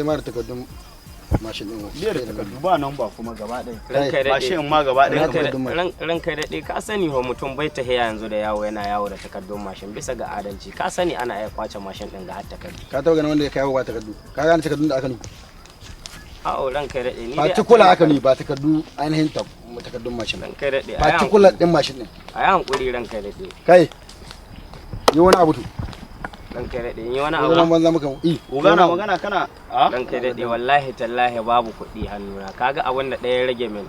ma da takardun mashin din biyar takardu ba nan ba kuma gaba ɗaya ranka daɗe mashin ma gaba ɗaya ranka daɗe ka sani wa mutum bai ta haya yanzu da yawo yana yawo da takardun mashin bisa ga adalci ka sani ana iya kwace mashin din ga har takardu ka taɓa ganin wanda ya kai ba takardu ka gane takardun da aka nufi a'a ranka daɗe ni ba tikula aka nufi ba takardu ainihin takardun mashin ranka daɗe ba tikula din mashin din a yi hankuri ranka daɗe kai yi wani abu to ranka daɗe yi wani abu wannan banza muka ugana magana kana ranka daɗe wallahi tallahi babu kuɗi hannuna kaga abin da ɗaya rage min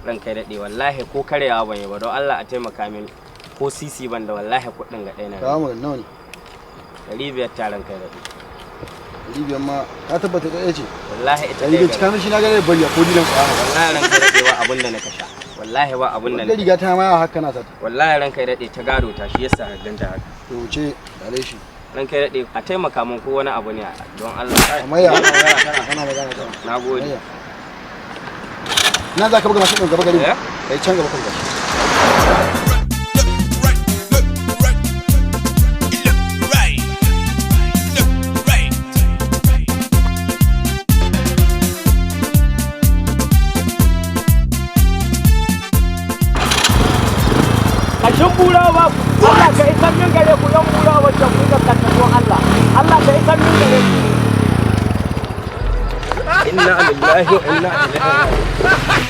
ranka daɗe wallahi ko karyawa ban yi ba don Allah a taimaka min ko sisi ban da wallahi kuɗin ga ɗaya na kawo mu nawa ne 500 ta ranka daɗe Libyan ma ka tabbata ɗaya ce wallahi ita ɗaya cikin shi na gane bari ko dinan tsara wallahi ranka daɗe ba abin da na kasha wallahi ba abin da na riga ta ma haka na sata wallahi ranka daɗe ta gado ta shi yasa ganta haka to wuce dare shi ranka daɗe a taimaka min ko wani abu ne don Allah amma ya kana magana na gode na za ka buga mashin gaba gari kai can gaba kan gashi kashin bura ba Allah ka isar min gare ku yan bura wacce ku da kaddon Allah Allah ka isar min gare ku inna lillahi wa inna ilaihi raji'un